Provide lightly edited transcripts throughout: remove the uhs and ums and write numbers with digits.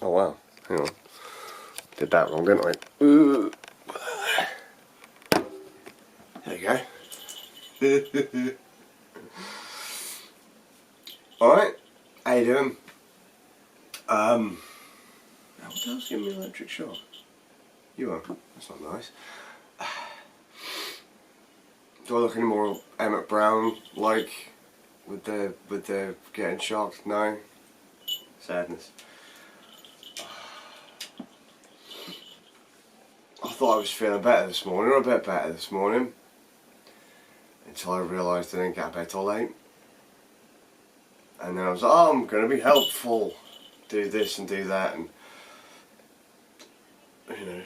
Oh wow, hang on. Did that wrong, didn't I? There you go. Alright, how you doing? What else giving me an electric shock? You are. That's not nice. Do I look any more Emmett Brown like with the getting shocked? No. Sadness. I thought I was feeling better this morning, or a bit better this morning, until I realised I didn't get out of bed till late. And then I was like, oh, I'm going to be helpful, do this and do that, and, you know,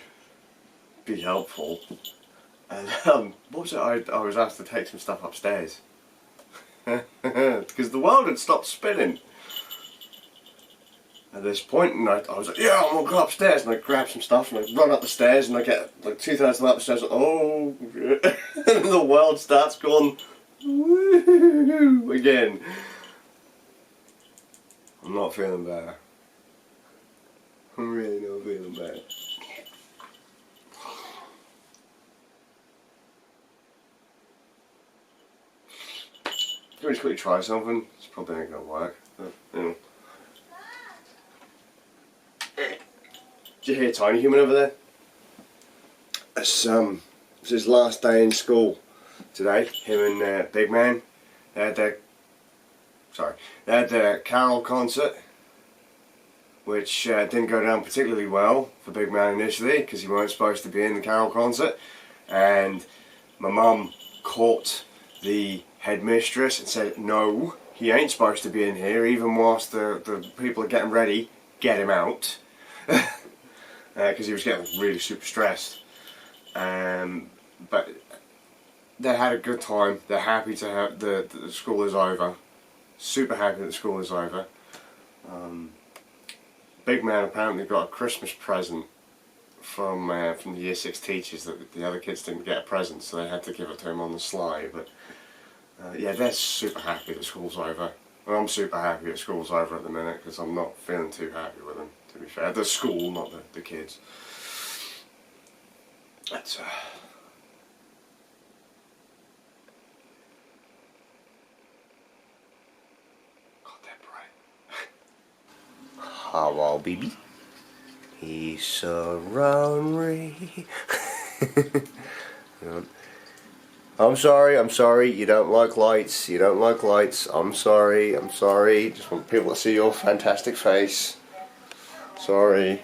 be helpful. And what was it? I was asked to take some stuff upstairs. Because the world had stopped spinning at this point, and I was like, yeah, I'm going to go upstairs, and I grab some stuff, and I run up the stairs, and I get like 2/3 up the stairs, like, oh, and the world starts going, woo again. I'm not feeling better. I'm really not feeling better. Can we just quickly try something? It's probably ain't gonna work, but, you know. Did you hear Tiny Human over there? It's his last day in school today. Him and Big Man. They had their carol concert, which didn't go down particularly well for Big Man initially, because he weren't supposed to be in the carol concert. And my mum caught the headmistress and said, no, he ain't supposed to be in here, even whilst the people are getting ready, get him out. Because he was getting really super stressed. But they had a good time. They're happy to have the school is over. Super happy that the school is over. Big Man apparently got a Christmas present from the Year 6 teachers that the other kids didn't get a present, so they had to give it to him on the sly. But yeah, they're super happy that school's over. Well, I'm super happy that school's over at the minute, because I'm not feeling too happy with them, to be fair. The school, not the kids. That's got that bright. Hello, baby. He's surround me. I'm sorry, you don't like lights, I'm sorry, just want people to see your fantastic face. Sorry.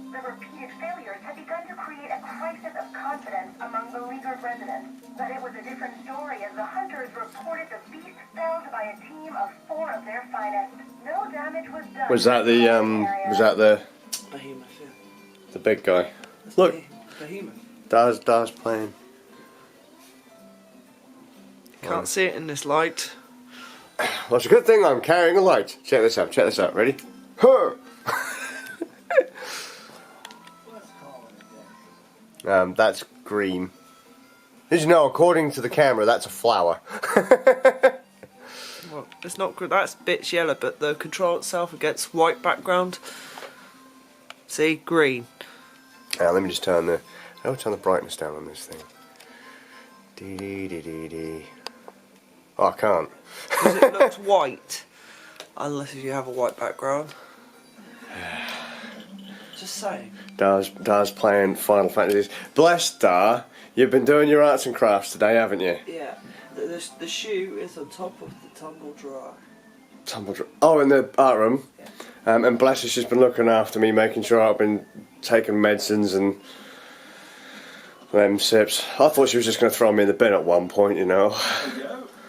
The repeated failures had begun to create a crisis of confidence among beleaguered residents. But it was a different story as the hunters reported the beast felled by a team of 4 of their finest. No damage was done. Was that the Behemoth, yeah. the big guy? That's Look, Behemoth. Daz playing. Can't see it in this light. Well, it's a good thing I'm carrying a light. Check this out, ready? Huh! That's green. Did you know, according to the camera, that's a flower? Well, it's not good. That's bits yellow, but the control itself against white background. See, green. Now let me just turn the brightness down on this thing. Dee. Oh, I can't. Because it looks white, unless you have a white background. Just saying. Dar's playing Final Fantasies. Bless Dar, you've been doing your arts and crafts today, haven't you? Yeah. The shoe is on top of the tumble dryer. Oh, in the art room? Yeah. And Bless has just been looking after me, making sure I've been taking medicines and them sips. I thought she was just going to throw me in the bin at one point, you know.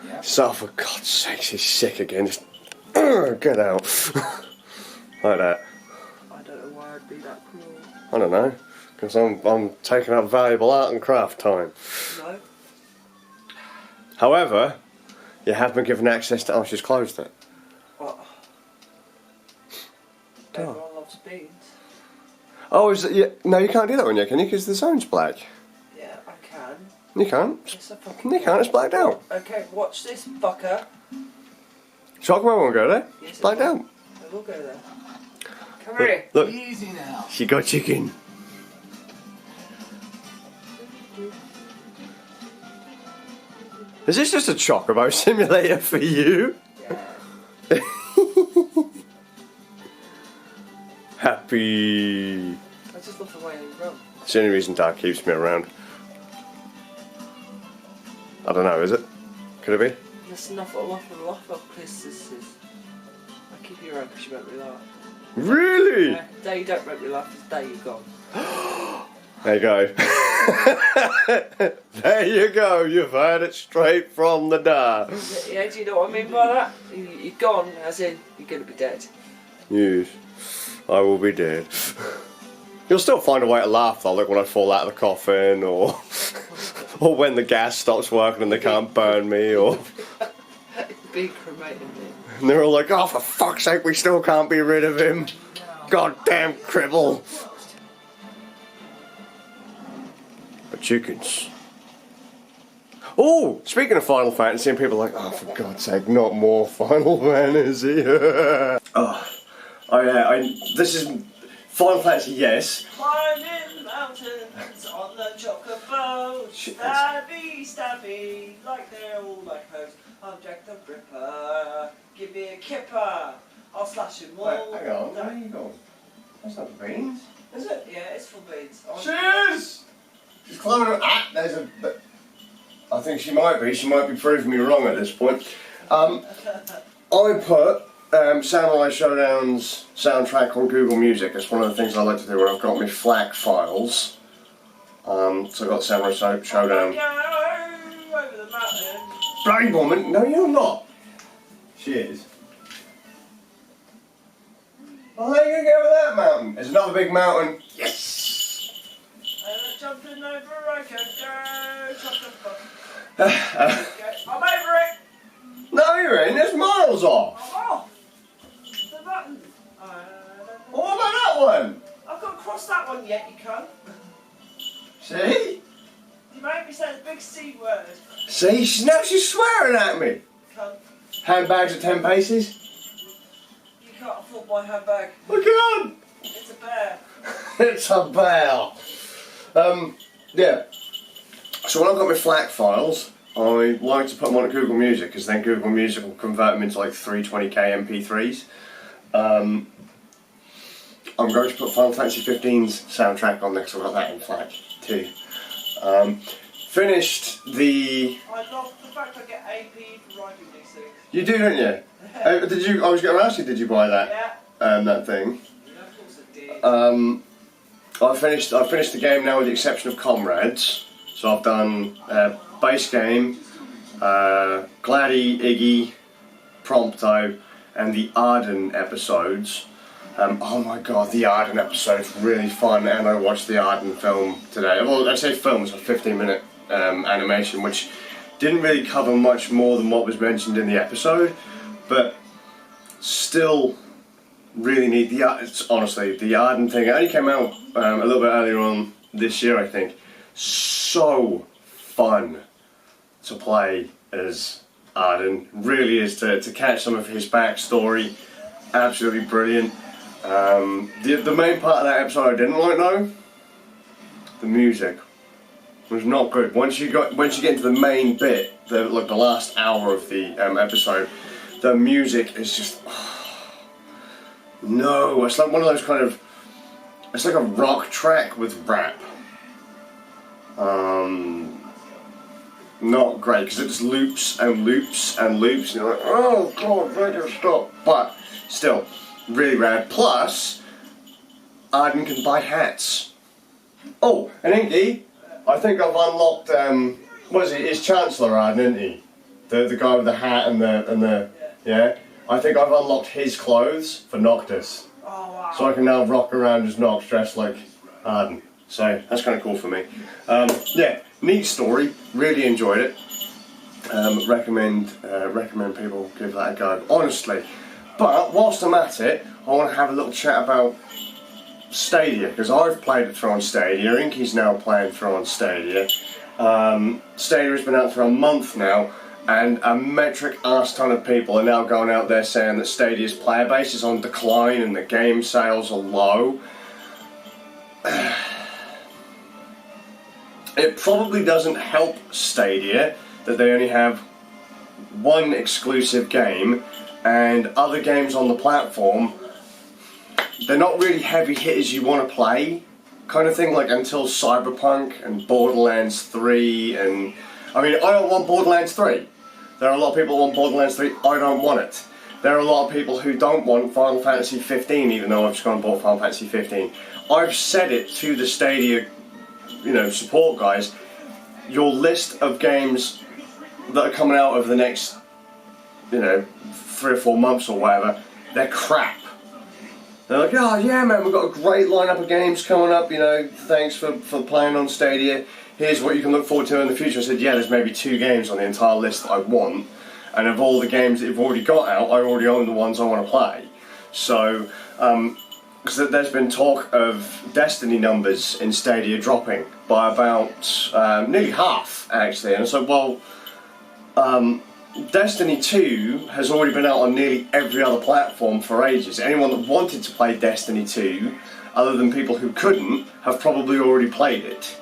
Yeah. So, for God's sake, she's sick again. Just get out. Like that. I don't know why I'd be that cruel. I don't know, because I'm taking up valuable art and craft time. No. However, you have been given access to... Oh, she's closed it. What? Everyone loves beans. Oh, is it... Yeah, no, you can't do that one yet, can you? Because the zone's black. Yeah, I You can't. It's a fucking You can't, it's blacked out. Okay, watch this, fucker. Chocolate won't go there. Yes, It's blacked out. It will go there. Come here. Look, Easy now. she got chicken. Is this just a chocobo simulator for you? Yeah. Happy. I just love the way they run. It's the only reason Dad keeps me around. I don't know, is it? Could it be? There's enough of places. I keep you around because you make me laugh. Really? The day you don't make me laugh is the day you're gone. There you go. There you go. You've heard it straight from the dad. Yeah, do you know what I mean by that? You're gone, as in, you're going to be dead. Yes. I will be dead. You'll still find a way to laugh though, like when I fall out of the coffin, or when the gas stops working and they can't burn me, or Being cremated, mate. and they're all like, oh for fuck's sake, we still can't be rid of him. Goddamn cribble. But chickens. Oh, speaking of Final Fantasy, and people are like, oh for God's sake, not more Final Fantasy. Oh yeah, this is Final Fantasy, yes. Climbing mountains on the chocobo. Stabby, stabby, like they're all like hoes. I'm Jack the Ripper. Give me a kipper. I'll slash him all. Wait, hang on, where are you going? That's not beans. Is it? Yeah, it's for beans. Cheers! She's climbing. Ah, there's a. I think she might be. She might be proving me wrong at this point. I put Samurai Showdown's soundtrack on Google Music. It's one of the things I like to do when I've got my FLAC files. So I've got Samurai Showdown. Over the mountain. Bloody woman! No, you're not. She is. Oh, how are you gonna get over that mountain? There's another big mountain. Yes! Jumping over I can go. I'm over it. No, you're in. There's miles off. I'm off. The button. What about that one? I've got to cross that one yet, you cunt. See? You made me say the big C word. See? She's swearing at me. Cunt. Handbags at 10 paces. You can't afford my handbag. Look at It's a bear. It's a bear. Yeah. So when I've got my FLAC files, I like to put them on Google Music because then Google Music will convert them into like 320k MP3s. I'm going to put Final Fantasy 15's soundtrack on there because I've got that in FLAC too. Finished the. I love the fact I get AP for writing these things. You do, don't you? Did you? I was going to ask you. Did you buy that? Yeah. That thing. Yeah, of course I did. I finished the game now with the exception of Comrades. So I've done base game, Gladdy, Iggy, Prompto, and the Arden episodes. Oh my god, the Arden episode's really fun, and I watched the Arden film today. Well, I say film, it's a 15-minute animation, which didn't really cover much more than what was mentioned in the episode, but still really neat. Honestly, the Arden thing, it only came out a little bit earlier on this year, I think. So fun to play as Arden. Really is to catch some of his backstory. Absolutely brilliant. The main part of that episode I didn't like though, the music was not good. Once you get into the main bit, the last hour of the episode, the music is just no. It's like one of those kind of. It's like a rock track with rap. Not great because it just loops and loops and loops, and you're like, oh god, make it stop. But still, really rad. Plus, Arden can buy hats. Oh, and Inky, I think I've unlocked. What is it? It's Chancellor Arden, isn't he? The guy with the hat and the yeah. I think I've unlocked his clothes for Noctis. Oh wow. So I can now rock around as Nox dressed like Arden. So that's kind of cool for me. Yeah, neat story. Really enjoyed it. Recommend people give that a go. Honestly. But whilst I'm at it, I want to have a little chat about Stadia because I've played it through on Stadia. Inky's now playing through on Stadia, Stadia has been out for a month now, and a metric arse ton of people are now going out there saying that Stadia's player base is on decline and the game sales are low. It probably doesn't help Stadia that they only have one exclusive game, and other games on the platform, they're not really heavy hitters you want to play, kind of thing, like until Cyberpunk and Borderlands 3, and I mean, I don't want Borderlands 3. There are a lot of people who want Borderlands 3, I don't want it. There are a lot of people who don't want Final Fantasy 15, even though I've just gone and bought Final Fantasy 15. I've said it to the Stadia, support guys, your list of games that are coming out over the next, 3 or 4 months or whatever, they're crap. They're like, oh yeah man, we've got a great lineup of games coming up, thanks for playing on Stadia. Here's what you can look forward to in the future. I said, yeah, there's maybe 2 games on the entire list that I want, and of all the games that you've already got out, I already own the ones I want to play. So, because there's been talk of Destiny numbers in Stadia dropping by about nearly half, actually, and so, well, Destiny 2 has already been out on nearly every other platform for ages. Anyone that wanted to play Destiny 2, other than people who couldn't, have probably already played it.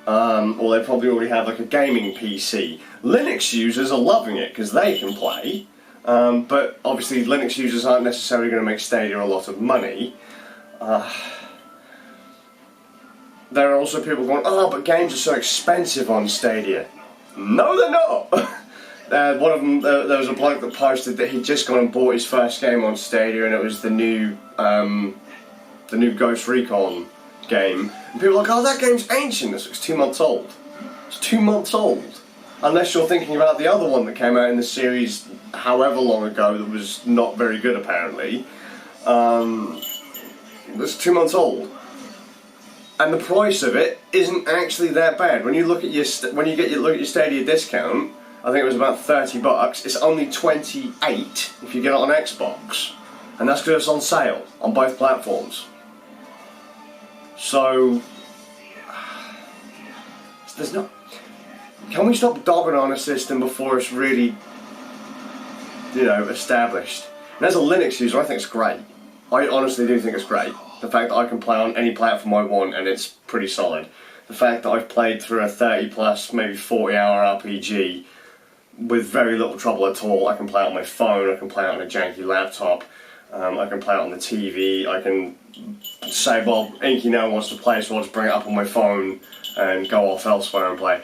Or they probably already have like a gaming PC. Linux users are loving it because they can play, but obviously Linux users aren't necessarily going to make Stadia a lot of money. There are also people going, oh, but games are so expensive on Stadia. No, they're not! One of them, there was a bloke that posted that he'd just gone and bought his first game on Stadia, and it was the new Ghost Recon game. And people were like, oh, that game's ancient. It's 2 months old. It's 2 months old. Unless you're thinking about the other one that came out in the series however long ago that was not very good, apparently. It's 2 months old. And the price of it isn't actually that bad. When you look at your Stadia discount, I think it was about $30. It's only $28 if you get it on Xbox, and that's because it's on sale on both platforms. So there's no. Can we stop dogging on a system before it's really, established? And as a Linux user, I think it's great. I honestly do think it's great. The fact that I can play on any platform I want and it's pretty solid. The fact that I've played through a 30 plus, maybe 40-hour RPG with very little trouble at all. I can play it on my phone, I can play it on a janky laptop, I can play it on the TV, I can say, well, Inky now wants to play, so I'll just bring it up on my phone and go off elsewhere and play.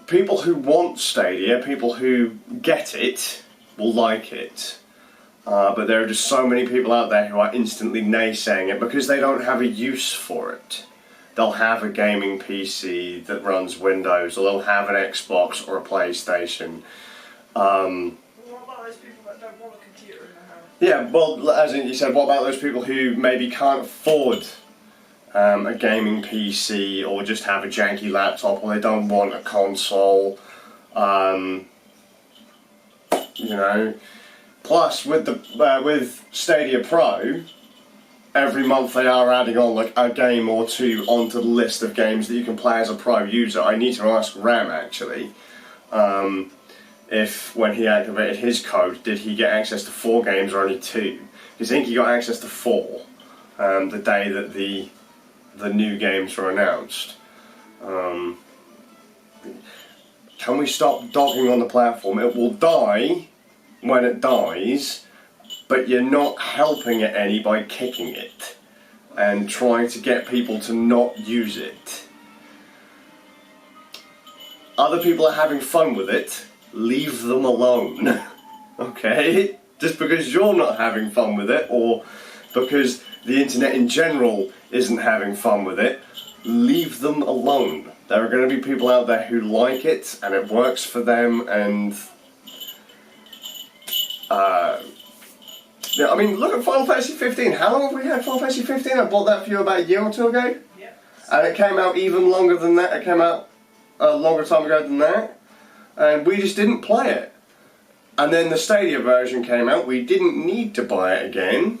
People who want Stadia, people who get it, will like it. But there are just so many people out there who are instantly naysaying it because they don't have a use for it. They'll have a gaming PC that runs Windows, or they'll have an Xbox or a PlayStation. What about those people that don't want a computer in their house? Yeah, well, as you said, what about those people who maybe can't afford a gaming PC, or just have a janky laptop, or they don't want a console? Plus, with Stadia Pro, every month they are adding on like a game or two onto the list of games that you can play as a Pro user. I need to ask Ram actually, if when he activated his code, did he get access to 4 games or only 2? Because I think he got access to 4 the day that the new games were announced. Can we stop dogging on the platform? It will die when it dies, but you're not helping it any by kicking it and trying to get people to not use it. Other people are having fun with it, leave them alone. Okay? Just because you're not having fun with it, or because the internet in general isn't having fun with it, leave them alone. There are going to be people out there who like it and it works for them, and yeah, I mean, look at Final Fantasy 15. How long have we had Final Fantasy 15? I bought that for you about a year or 2 ago. Yeah. And it came out even longer than that. It came out a longer time ago than that. And we just didn't play it. And then the Stadia version came out. We didn't need to buy it again.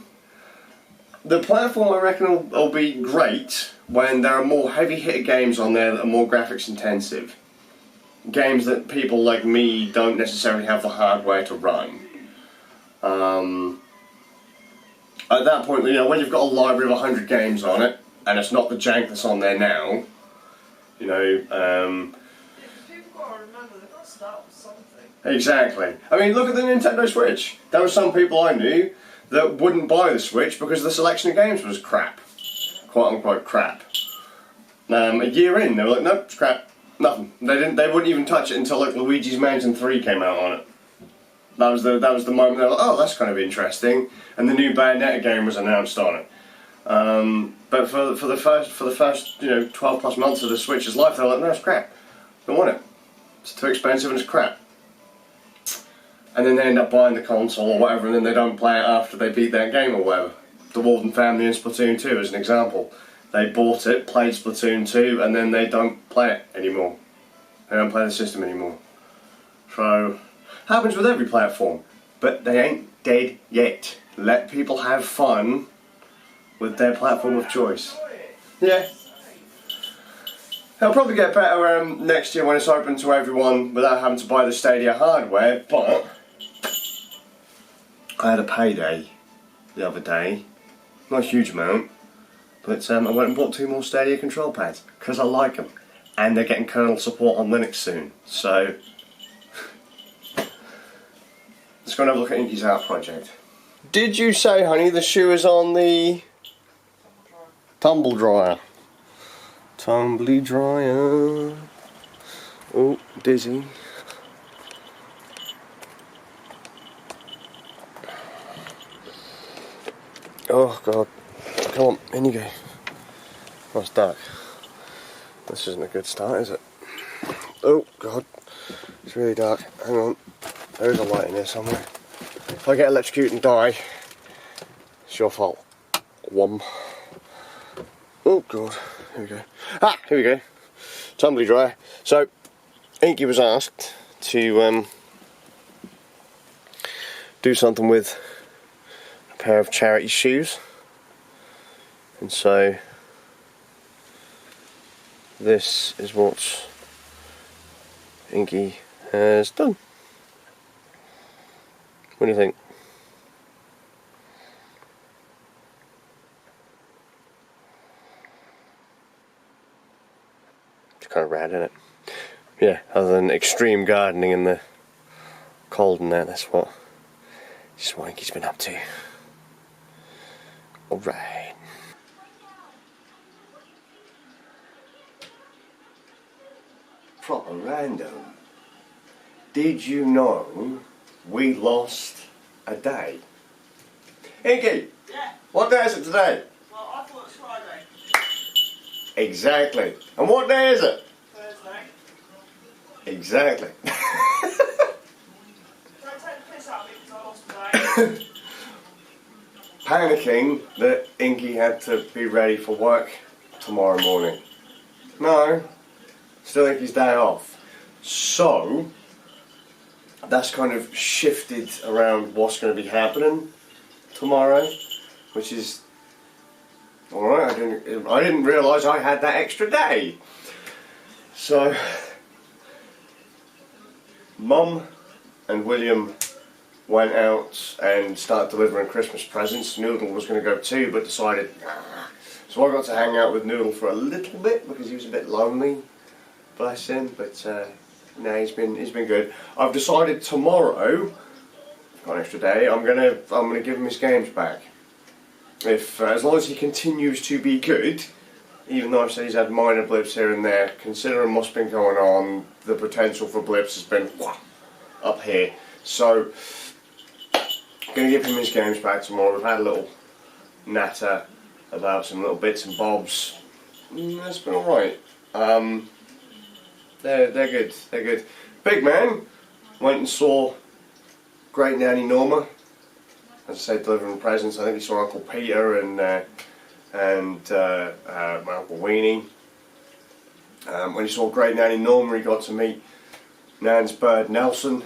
The platform, I reckon, will be great when there are more heavy-hitter games on there that are more graphics intensive. Games that people like me don't necessarily have the hardware to run. At that point, you know, when you've got a library of 100 games on it, and it's not the jank that's on there now, you know, People got to remember, they've got to start with something. exactly. I mean, look at the Nintendo Switch. There were some people I knew that wouldn't buy the Switch because the selection of games was crap. Quote unquote crap. A year in, they were like, nope, it's crap. Nothing. They wouldn't even touch it until like Luigi's Mansion 3 came out on it. That was the moment they were like, oh, that's kind of interesting. And the new Bayonetta game was announced on it. But for the first 12 plus months of the Switch's life, they were like, no, it's crap. Don't want it. It's too expensive and it's crap. And then they end up buying the console or whatever, and then they don't play it after they beat that game or whatever. The Walden family in Splatoon 2 is an example. They bought it, played Splatoon 2, and then they don't play it anymore. They don't play the system anymore. So, happens with every platform. But they ain't dead yet. Let people have fun with their platform of choice. Yeah. It'll probably get better next year when it's open to everyone without having to buy the Stadia hardware, but I had a payday the other day. Not a huge amount, but I went and bought 2 more Stadia control pads because I like them. And they're getting kernel support on Linux soon, so let's go and have a look at Inky's art project. Did you say, honey, the shoe is on the tumble dryer? Tumbly dryer. Oh, dizzy. Oh God. Come on, in you go. Oh, it's dark. This isn't a good start, is it? Oh God. It's really dark. Hang on. There's a light in here somewhere. If I get electrocuted and die, it's your fault. Oh God. Here we go. Here we go. Tumbly dryer. So, Inky was asked to do something with a pair of charity shoes. And so, this is what Inky has done. What do you think? It's kind of rad, isn't it? Yeah, other than extreme gardening in the cold and that's what Inky's been up to. Alright. Proper random. Did you know we lost a day? Inky! Yeah. What day is it today? Well, I thought it was Friday. Exactly. And what day is it? Thursday. Exactly. Don't take the piss out of me because I lost today. Panicking that Inky had to be ready for work tomorrow morning. No, still Inky's day off. So, that's kind of shifted around what's going to be happening tomorrow, which is alright. I didn't realise I had that extra day. So, Mum and William went out and started delivering Christmas presents. Noodle was going to go too, but decided, nah. So I got to hang out with Noodle for a little bit because he was a bit lonely, bless him. But no, he's been good. I've decided tomorrow, got an extra day, I'm gonna give him his games back. If as long as he continues to be good, even though I've said he's had minor blips here and there, considering what's been going on, the potential for blips has been up here. So, I'm going to give him his games back tomorrow. We've had a little natter about some little bits and bobs. It's been alright. They're good. They're good. Big man went and saw Great Nanny Norma. As I said, delivering presents. I think he saw Uncle Peter and my Uncle Weenie. When he saw Great Nanny Norma, he got to meet Nan's bird Nelson.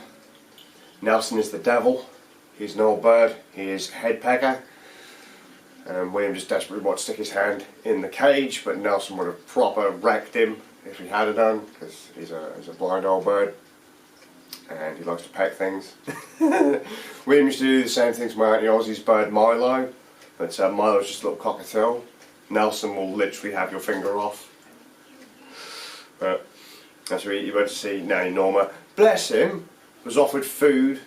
Nelson is the devil. He's an old bird. He is head pecker. And William just desperately wanted to stick his hand in the cage, but Nelson would have proper wrecked him if he had done, because he's a blind old bird and he likes to peck things. William used to do the same thing to my Auntie Ozzy's bird Milo, but Milo's just a little cockatiel. Nelson will literally have your finger off. But that's where he went to see Nanny Norma. Bless him, was offered food,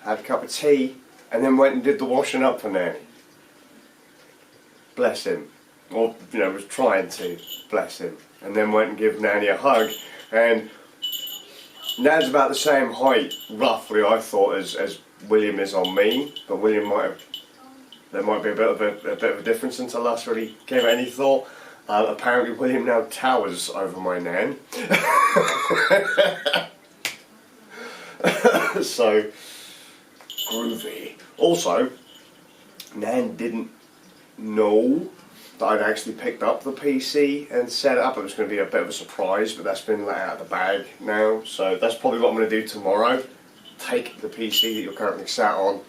had a cup of tea, and then went and did the washing up for Nanny. Bless him. Or, was trying to, bless him. And then went and give Nanny a hug. And Nan's about the same height, roughly, I thought, as William is on me. But William there might be a bit of a difference until last really gave it any thought. Apparently William now towers over my Nan. So, groovy. Also, Nan didn't know that I'd actually picked up the PC and set it up. It was going to be a bit of a surprise, but that's been let out of the bag now. So that's probably what I'm going to do tomorrow. Take the PC that you're currently sat on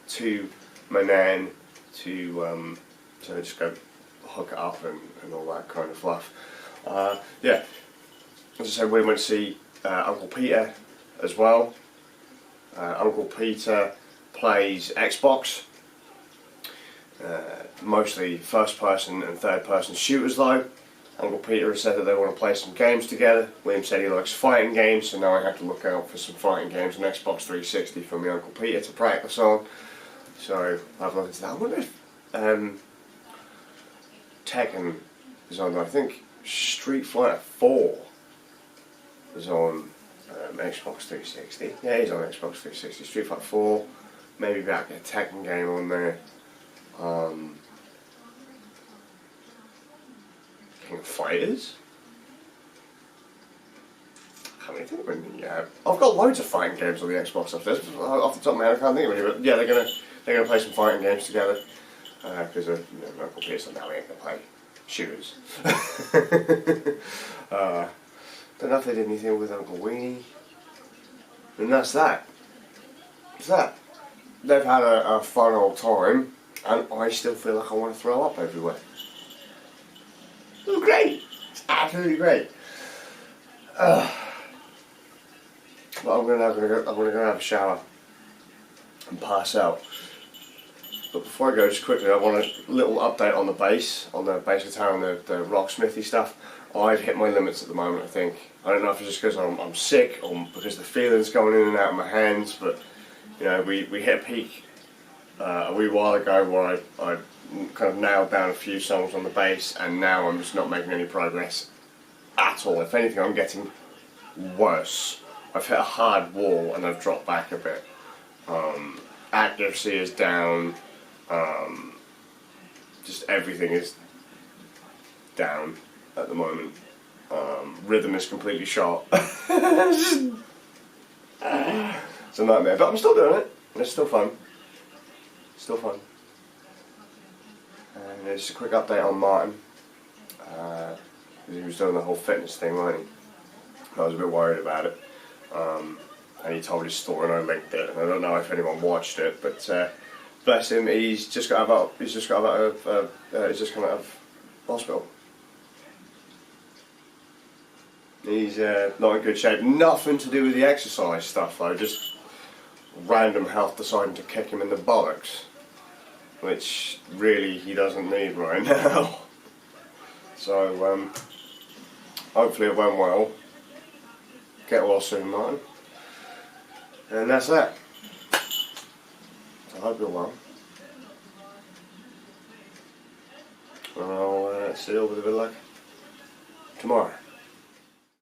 to my Nan to just go hook it up and all that kind of fluff. Yeah, as I said, we went to see Uncle Peter as well. Uncle Peter plays Xbox. Mostly first person and third person shooters though. Uncle Peter has said that they want to play some games together. William said he likes fighting games, so now I have to look out for some fighting games on Xbox 360 for my Uncle Peter to practice on. So I've looked into that. I wonder if Tekken is on. I think Street Fighter 4 is on Xbox 360. Yeah, he's on Xbox 360. Street Fighter 4. Maybe about a Tekken game on there. King of Fighters? I can't think of anything yet. I've got loads of fighting games on the Xbox upstairs. Off the top of my head, I can't think of any. But yeah, they're gonna play some fighting games together because Uncle Pearson now ain't gonna play shooters. Don't know if they did anything with Uncle Weenie. And that's that. That's that. They've had a fun old time. And I still feel like I want to throw up everywhere. It was great. It's absolutely great. But I'm gonna go have a shower and pass out. But before I go, just quickly, I want a little update on the bass guitar and the rocksmithy stuff. I've hit my limits at the moment, I think. I don't know if it's just because I'm sick or because the feeling's going in and out of my hands, but we hit a peak a wee while ago where I kind of nailed down a few songs on the bass, and now I'm just not making any progress at all. If anything, I'm getting worse. I've hit a hard wall and I've dropped back a bit. Accuracy is down. Just everything is down at the moment. Rhythm is completely shot. It's a nightmare, but I'm still doing it. It's still fun. Still fun. And just a quick update on Martin. He was doing the whole fitness thing, wasn't he? I was a bit worried about it. And he told his story and I linked it. And I don't know if anyone watched it, but bless him, he's just come out of hospital. He's not in good shape. Nothing to do with the exercise stuff though, just random health deciding to kick him in the bollocks, which really he doesn't need right now. So hopefully it went well. Get well soon, Martin. And that's that. I hope you're well. And I'll see you with a bit of luck tomorrow.